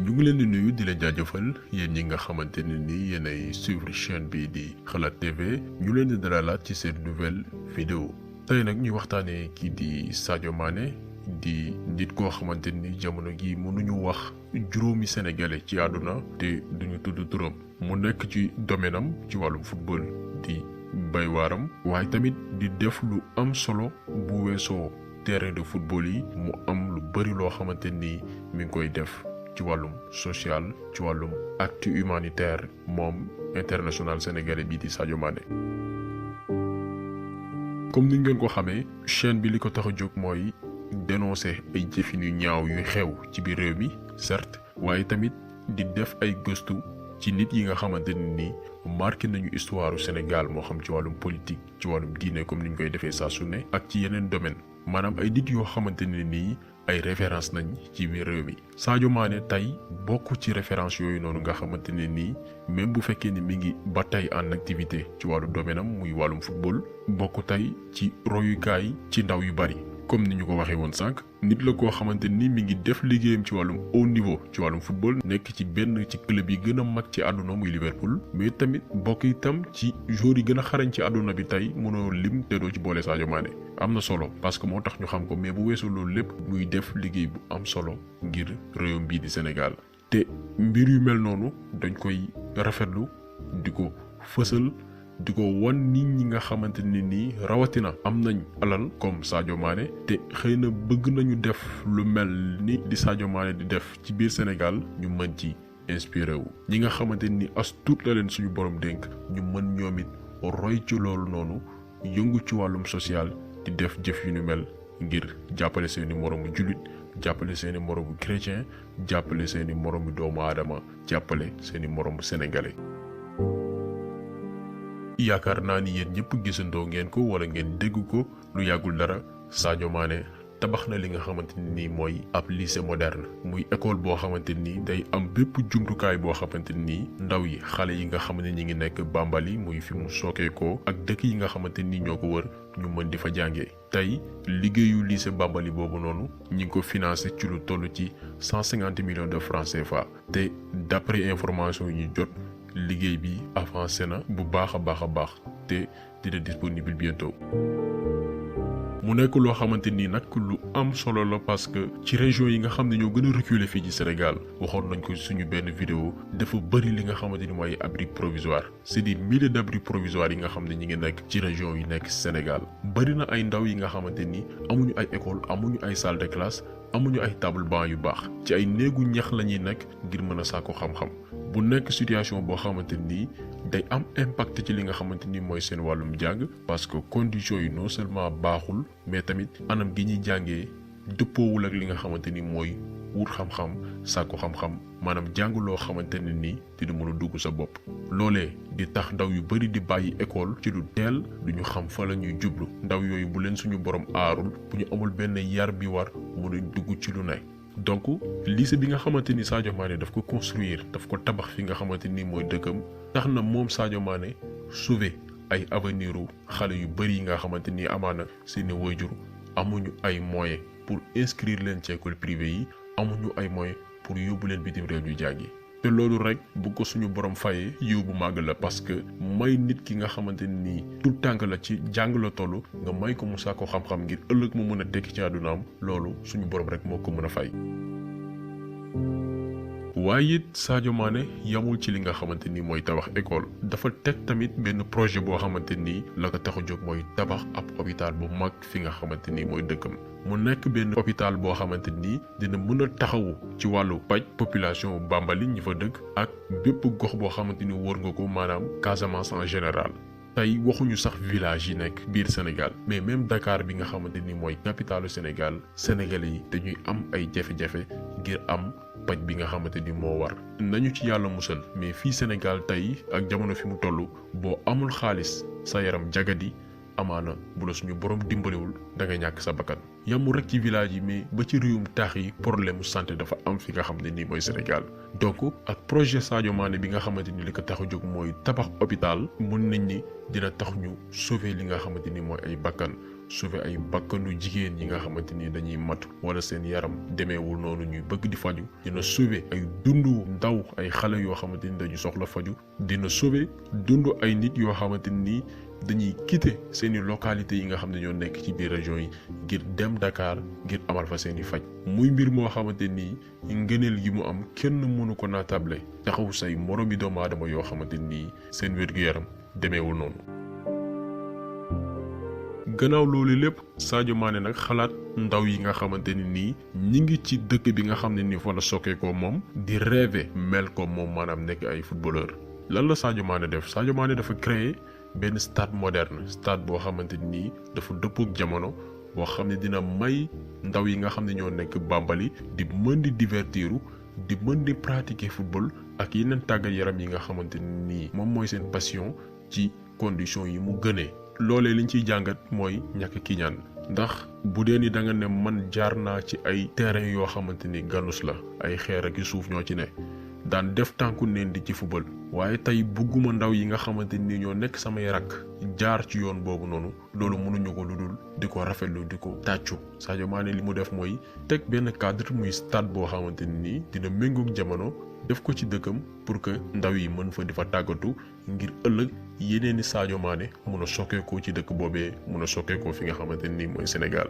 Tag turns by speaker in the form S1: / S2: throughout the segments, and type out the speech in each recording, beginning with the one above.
S1: ñu ngi leen di nuyu di leen jaajëfal yéen ñi nga xamante ne ni yéenay suivre chaîne bi di Xalaat TV ñu leen di dalalaat ci seen nouvelle vidéo tey nag ñuy waxtaanee kii di Sadio Mané di nit koo xamante ni jamono gi mënuñu wax juróomi sénégalais ci àdduna te duñu tudd turam mu nekk ci domaine am ci wàllum football di bay waaram waaye tamit di def lu am solo bu weesoo terrain de football yi mu am lu bari loo xamante ni mi ngi koy def ci wàllum social ci wàllum acte humanitaire moom international sénégalais bii di Sadio Mané. comme ni ngeen ko xamee chaîne bi li ko tax a jóg mooy dénoncer ay jëfin yu ñaaw yu xew ci biir réew mi certes waaye tamit di def ay gëstu ci nit yi nga xamante ne ni marqué nañu histoire du Sénégal moo xam ci wàllum politique ci wàllum diine comme ni ñu koy defee saa su ne ak ci yeneen domaine maanaam ay nit yoo xamante ne nii ay référence nañ ci biir réew mi Sadio Mané tey bokk ci référence yooyu noonu nga xamante ne nii même bu fekkee ni mi ngi ba tey en activité ci wàllu domaine am muy wàllum football bokk tey ci royukaay ci ndaw yu bari comme ni ñu ko waxee woon sànq nit la koo xamante ni mi ngi def liggéeyam ci wàllum haut niveau ci wàllum football nekk ci benn ci club yi gën a mag ci àdduna muy Liverpool mais tamit bokk itam ci joueurs yi gën a xarañ ci àdduna bi tey mënoo lim te doo ci boole Sadio Mané am na solo parce que moo tax ñu xam ko mais bu weesoo loolu lépp muy def liggéey bu am solo ngir réewam bii di Sénégal te mbir yu mel noonu dañ koy rafetlu di ko fësal di ko wan nit ñi nga xamante ne nii rawatina am nañ alal comme Sadio Mané te xëy na bëgg nañu def lu mel ni di Sadio Mané di def ci biir Sénégal ñu mën ci inspiré wu ñi nga xamante ni as tuut la leen suñu borom dénk ñu mën ñoom it roy ci loolu noonu yëngu ci wàllum social di def jëf yu ñu mel ngir jàppale seeni moroomu jullit jàppale seeni moroomu chrétien jàppale seeni moroomu doomu aadama jàppale seeni moroomu sénégalais. yaakaar naa ni yéen ñëpp gisandoo ngeen ko wala ngeen dégg ko lu yàggul dara Sadio Mané tabax na li nga xamante ni mooy ab lycée moderne muy école boo xamante ni day am bépp jumtukaay boo xamante ni ndaw yi xale yi nga xam ne ñi ngi nekk Bambali muy fi mu sookee ko ak dëkk yi nga xamante ni ñoo ko wër ñu mën di fa jàngee tey liggéeyu lycée Bambali boobu noonu ñi ngi ko financé ci lu toll ci 150 millions de francs CFA te d'après information yi ñu jot liggéey bi avancé na bu baax a baax te dina disponible bientôt mu nekk loo xamante ni nag lu am solo la parce que ci région yi nga xam ne ñoo gën a reculé fii ci Sénégal waxoon nañ ko suñu benn vidéo dafa bëri li nga xamante ni mooy abri provisoire c'est des milliers d'abris provisoires yi nga xam ne ñi ngi nekk ci région yi nekk Sénégal bëri na ay ndaw yi nga xamante ni amuñu ay école amuñu ay salle de classe amuñu ay table banc yu baax ci ay néegu ñax la ñuy nekk ngir mën a sàkku xam-xam bu nekk situation boo xamante ni day am impact ci li nga xamante ni mooy seen wàllum jàng parce que conditions yi non seulement baaxul mais tamit anam gi ñuy jàngee dëppoowul ak li nga xamante ni mooy wut xam-xam sàkku xam-xam maanaam jàng loo xamante ne ni dina mën a dugg sa bopp loolee di tax ndaw yu bari di bàyyi école ci lu teel duñu xam fa la ñuy jublu ndaw yooyu bu leen suñu borom aarul bu ñu amul benn yar bi war mën a dugg ci lu ne donc lycée bi nga xamante ni Sadio Mané daf ko construire daf ko tabax fi nga xamante ni mooy dëkkam tax na moom Sadio Mané sauver ay avenir u xale yu bari yi nga xamante ni amaana seeni waajur amuñu ay moyens pour inscrire leen ci école privée yi amuñu ay moyens pour yóbbu leen bitim réew ñu jàngi te loolu rek bu ko suñu borom fayee yiw bu màgg la parce que may nit ki nga xamante ni tout tànk la ci jàng la toll nga may ko mu sàkko xam-xam ngir ëllëg mu mën a tekki ci àddunaam loolu suñu borom rek moo ko mën a fay. waaye it Sadio Mané yamul ci li nga xamante ni mooy tabax école dafa teg tamit benn projet boo xamante ni la ko tax a jóg mooy tabax ab hôpital bu mag fi nga xamante ni mooy dëkkam mu nekk benn hôpital boo xamante ni dina mën a taxawu ci wàllu paj population Bambali ñi fa dëkk ak bépp gox boo xamante ni wër nga ko maanaam Casamance en général. tey waxuñu sax village yi nekk biir Sénégal mais même Dakar bi nga xamante ni mooy capitalu Sénégal sénégalais yi dañuy am ay jafe-jafe ngir am paj bi nga xamante ni moo war nañu ci yàlla musal mais fii Sénégal tey ak jamono fi mu toll boo amul xaalis sa yaram jagadi amaana bu la suñu borom dimbaliwul da nga ñàkk sa bakkan yamul rek ci village yi mais ba ci réewum taax yi problème santé dafa am fi nga xam ne nii mooy Sénégal donc ak projet Sadio Mané bi nga xamante ni li ko tax a jóg mooy tabax hôpital mun nañ ni dina tax ñu sauver li nga xamante ni mooy ay bakkan sauver ay bakkanu jigéen yi nga xamante ni dañuy mat wala seen yaram demeewul noonu ñuy bëgg di faju dina sauver ay dundu ndaw ay xale yoo xamante ni dañu soxla faju dina sauver dundu ay nit yoo xamante ni dañuy quitter seeni localité yi nga xam ne ñoo nekk ci biir région yi ngir dem Dakar ngir amal fa seeni faj muy mbir moo xamante ni ngëneel gi mu am kenn mënu ko naatable taxaw say moromi doomu aadama yoo xamante ni seen wér-gu-yaram demeewul noonu. gannaaw loolu lépp Sadio Mané nag xalaat ndaw yi nga xamante ni nii ñi ngi ci dëkk bi nga xam ne ni fa la sokkee ko moom di rêver mel ko moom maanaam nekk ay footballeur lan la Sadio Mané def Sadio Mané dafa créer benn stade moderne stade boo xamante ni dafa dëppook jamono boo xam ne dina may ndaw yi nga xam ne ñoo nekk Bambali di mën di divertiru di mën di pratiquer football ak yeneen tàggat yaram yi nga xamante ni moom mooy seen passion ci conditions yi mu gënee. loolee liñ ciy jàngat mooy ñàkk kiñaan ndax bu dee ni da nga ne man jaar naa ci ay terrain yoo xamante ni ganus la ay xeer ak suuf ñoo ci ne daan def tànku neen di ci football waaye tey bugguma ndaw yi nga xamante ni ñoo nekk samay rakk jaar ci yoon boobu noonu loolu mënuñu ko lu dul di ko rafetlu di ko tàccu Sadio Mané li mu def mooy teg benn cadre muy stade boo xamante ni dina méngoog jamono def ko ci dëkkam pour que ndaw yi mën fa di fa tàggatu ngir ëllëg yeneeni Sadio Mané mun a sokkeekoo ci dëkk boobee mun a sokkeekoo fi nga xamante ni mooy Sénégal.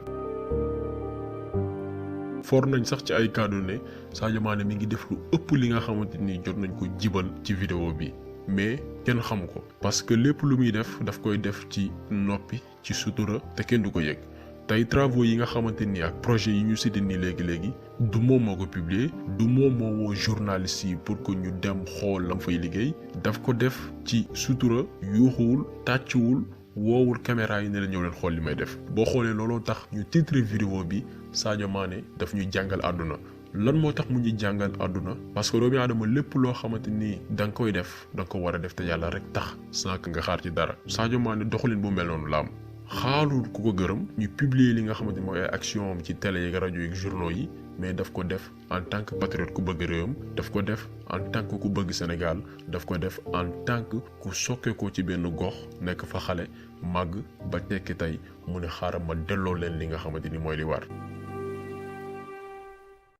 S1: for nañ sax ci ay kàddu ne Sadio Mané mi ngi def lu ëpp li nga xamante ni jot nañ ko jibal ci vidéo bi mais kenn xamu ko parce que lépp lu muy def daf koy def ci noppi ci sutura te kenn du ko yëg tey travaux yi nga xamante ni ak projet yi ñu cité nii léegi du moom moo ko publier du moom moo woo journaliste yi pour que ñu dem xool lam fay liggéey daf ko def ci sutura yuuxuwul tàccuwul woowul caméra yi ne la ñëw leen xool li may def boo xoolee looloo tax ñu titre vidéo bi Sadio Mané daf ñuy jàngal àdduna lan moo tax mu ñuy jàngal àdduna parce que doomu aadama lépp loo xamante ni da nga koy def da nga ko war a def te yàlla rek tax sans que nga xaar ci dara Sadio Mané doxalin bu mel noonu la am xaalul ku ko gërëm ñu publier li nga xamante ni mooy ay action am ci télé yi rajo yi journaux yi mais daf ko def en tant que patriote ku bëgg réewam daf ko def en tant que ku bëgg Sénégal daf ko def en tant que ku sokke ko ci benn gox nekk fa xale màgg ba tekki tey mu ne xaaral ma delloo leen li nga xamante ni mooy li war.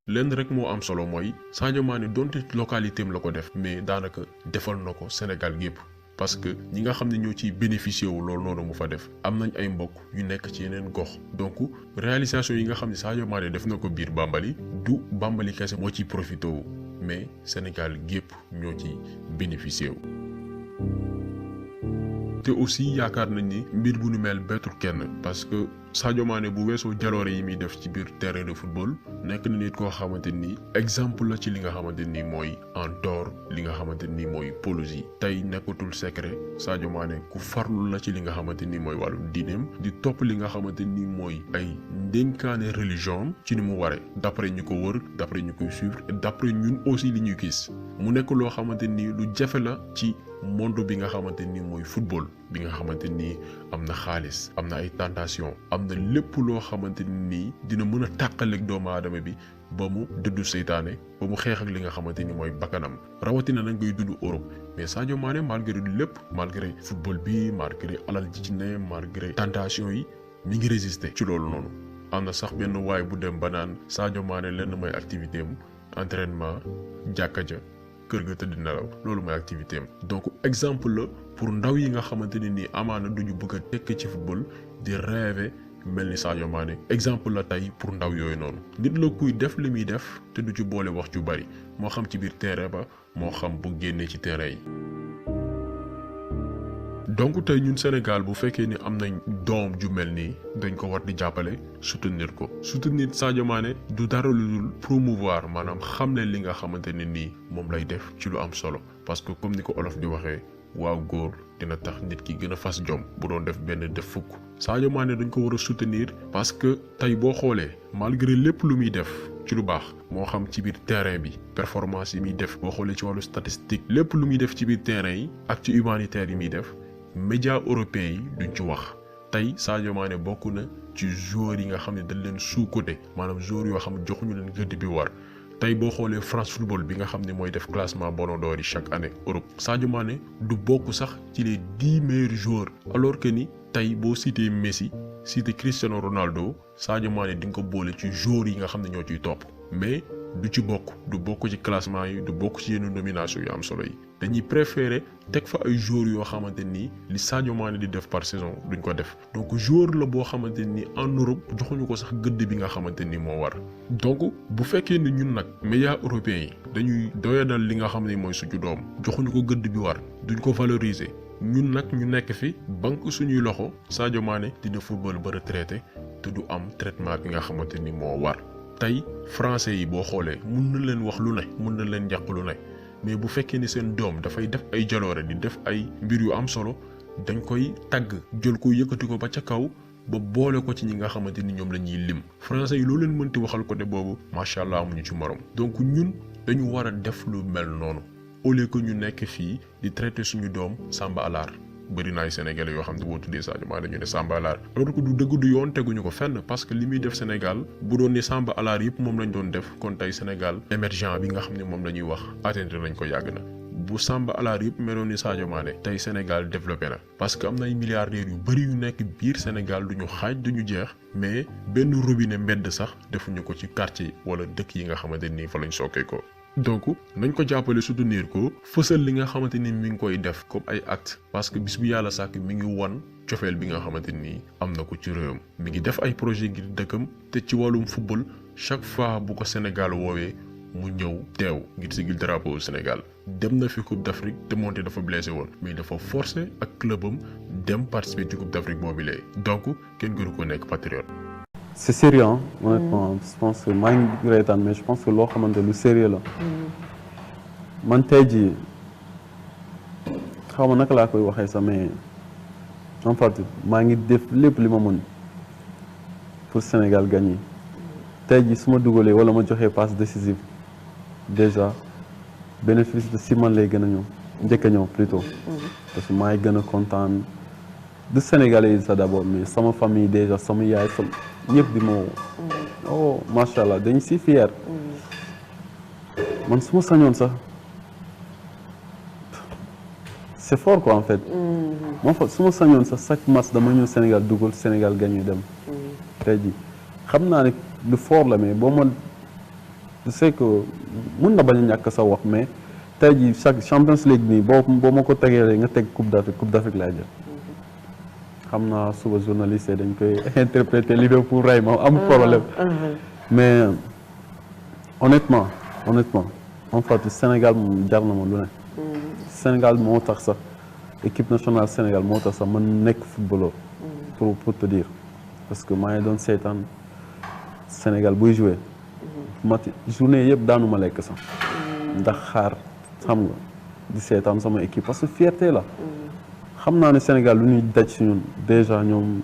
S1: lenn rek moo am solo mooy Sadio Mané donte localité am la ko def mais daanaka defal na ko Sénégal gépp parce que ñi nga xam ne ñoo ciy bénéficié wu loolu noonu mu fa def am nañ ay mbokk yu nekk ci yeneen gox donc réalisation yi nga xam ne Sadio Mané def na ko biir Bambali du Bambali kese moo ciy profité wu mais Sénégal gépp ñoo ci bénéficié wu. te aussi yaakaar nañ ni mbir bu nu mel bettul kenn parce que Sadio Mané bu weesoo jaloore yi muy def ci biir terrain de football nekk na nit koo xamante ni exemple la ci li nga xamante ni mooy en dehors li nga xamante ni mooy pelouse yi tey nekkatul secret Sadio Mané ku farlu la ci li nga xamante ni mooy wàllu diineem di topp li nga xamante ni mooy ay ndénkaane religion ci ni mu waree d'après ñu ko wër d'après ñu koy suivre et d'après ñun aussi li ñuy gis mu nekk loo xamante ni lu jafe la ci monde bi nga xamante ni mooy football bi nga xamante ni am na xaalis am na ay tentation am na lépp loo xamante ni dina mën a tàqaleeg doomu aadama bi ba mu dëddu seytaane ba mu xeex ak li nga xamante ni mooy bakkanam rawatina nañ koy dund Europe mais Sadio Mané malgré lépp malgré football bi malgré alal ji ci ne malgré tentation yi mi ngi résister ci loolu noonu am na sax benn waay bu dem ba naan Sadio Mané lenn mooy activité am entraînement jàkka ja kër ga tëdd nelaw loolu mooy activité am donc exemple la pour ndaw yi nga xamante ne nii amaana duñu bëgg a tekk ci football di rêver mel ni Sadio Mané exemple la tey pour ndaw yooyu noonu nit la kuy def li muy def te du ci boole wax ju bari moo xam ci biir terrain ba moo xam bu génnee ci terrain yi. donc tey ñun Sénégal bu fekkee ni am nañ doom ju mel nii dañ ko war di jàppale soutenir ko soutenir Sadio Mané du dara lu dul promouvoir maanaam xamle li nga xamante ne nii moom lay def ci lu am solo parce que comme ni ko olof di waxee waaw góor dina tax nit ki gën a fas jom bu doon def benn def fukk Sadio Mané dañ ko war a soutenir parce que tey boo xoolee malgré lépp lu muy def ci lu baax moo xam ci biir terrain bi performance yi muy def boo xoolee ci wàllu statistique lépp lu muy def ci biir terrain yi ak ci humanitaire yi muy def médias européens yi duñ ci wax tey Sadio Mané bokk na ci joueurs yi nga xam ne dañ leen sous-coté maanaam joueurs yoo xam ne joxuñu leen gëdd bi war tey boo xoolee France Football bi nga xam ne mooy def classement Ballon d'Or yi chaque année Europe Sadio Mané du bokk sax ci les 10 meilleurs joueurs alors que ni tey boo cité Messi cité Cristiano Ronaldo Sadio Mané di nga ko boole ci joueurs yi nga xam ne ñoo ciy topp mais du ci bokk du bokk ci classement yi du bokk ci yenn nomination yu am solo yi dañuy préférer teg fa ay joueurs yoo xamante ni li Sadio Mané di def par saison duñ ko def donc joueur la boo xamante ni en Europe joxuñu ko sax gëdd bi nga xamante ni moo war donc bu fekkee ni ñun nag médias européens yi dañuy doyadal li nga xam ne mooy suñu doom joxuñu ko gëdd bi war duñ ko valoriser ñun nag ñu nekk fi banque suñuy loxo Sadio Mané dina football ba retraité te du am traitement bi nga xamante ni moo war tey français yi boo xoolee mun na leen wax lu ne mun na leen yàq lu ne mais bu fekkee ni seen doom dafay def ay jaloore di def ay mbir yu am solo dañ koy tagg jël ko yëkkati ko ba ca kaw ba boole ko ci ñi nga xamante ni ñoom la ñuy lim français yi loo leen mënti waxal côté boobu macha allah amuñu ci morom donc ñun dañu war a def lu mel noonu au lieu que ñu nekk fii di traité suñu doom Samba Alaar bëri na ay sénégalais yoo xam ne boo tuddee Sadio Mané dañu ne Samba Alaar alors que du dëgg du yoon teguñu ko fenn parce que li muy def Sénégal bu doon ni Samba Alaar yëpp moom lañ doon def kon tey Sénégal émergent bi nga xam ne moom la ñuy wax atteindre nañ ko yàgg na bu Samba Alaar yëpp meloon ni Sadio Mané tey Sénégal développé na parce que am na ay milliardaires yu bëri yu nekk biir Sénégal duñu xaaj duñu jeex mais benn robinet mbedd sax defuñu ko ci quartier wala dëkk yi nga xamante ni fa lañ sookee ko donc nañ ko jàppale soutenir ko fësal li nga xamante ni mi ngi koy def comme ay acte parce que bis bu yàlla sàkk mi ngi won cofeel bi nga xamante ni am na ko ci réewam mi ngi def ay projet ngir dëkkam te ci wàllum football chaque fois bu ko Sénégal woowee mu ñëw teew ngir sigil drapeau Sénégal dem na fi Coupe d'Afrique te moonte dafa blessé woon mais dafa forcé ak clubam dem participer ci Coupe d'Afrique boobu lee donc kenn gënu ko nekk patriote.
S2: C'est sérieux, hein, honnêtement. Je pense que maa ngi reetaan mais je pense que loo xamante lu sérieux la. man tey jii xaw ma naka laa koy waxee sax mais en fait maa ngi def lépp li ma mën pour Sénégal gagner. tey jii su ma dugalee wala ma joxee passe décisive déjà bénéfice de si man lay gën a ñëw njëkk a ñëw plutôt. parce que maa ngi gën a kontaan du Sénégalais yi sax d'abord mais sama famille déjà sama yaay sama ñëpp di ma woo. oh macha allah dañ si fier. man su ma sañoon sax c'est fort quoi en fait. moo fa su ma sañoon sax chaque match dama ñëw Sénégal dugal Sénégal gagné dem. tey jii xam naa ne lu fort la mais boo ma je sais que mun na bañ a ñàkk sa wax mais tey jii chaque Champions League nii boo ma ko tegee nga teg Coupe d'Afrique laay jël. xam naa suba journaliste dañ koy interpréter Liverpool rey ma am problème. mais honnêtement en fait Sénégal moom jar na ma lu ne. Sénégal moo tax sax équipe nationale Sénégal moo tax sax man nekk footballeur. pour te dire parce que maa ngi doon seetaan Sénégal buy joué. journée yëpp daanu ma lekk sax. ndax xaar xam nga di seetaan sama équipe parce que fierté la. xam naa ne Sénégal lu ñuy daj si ñun déjà ñoom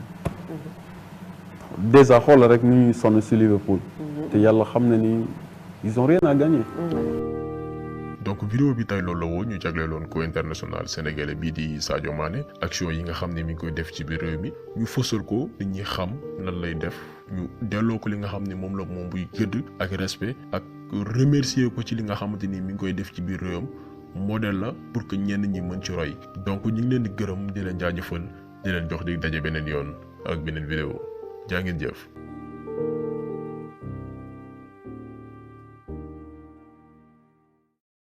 S2: déjà xoolal rek nu ñuy sonn si Liverpool. te yàlla xam na ni ils ont rien à gagner.
S1: donc vidéo bi tey loolu la woo ñu jagleeloon ko international sénégalais bii di Sadio Mané action yi nga xam ne mi ngi koy def ci biir réew mi ñu fësal ko nit ñi xam nan lay def ñu delloo ko li nga xam ne moom la moom buy gëdd ak respect ak remercier ko ci li nga xamante ni mi ngi koy def ci biir réewam. modèle la pour que ñenn ñi mën ci roy donc ñu ngi leen di gërëm di leen jaajëfal di leen jox di daje beneen yoon ak beneen vidéo jaa ngeen jëf.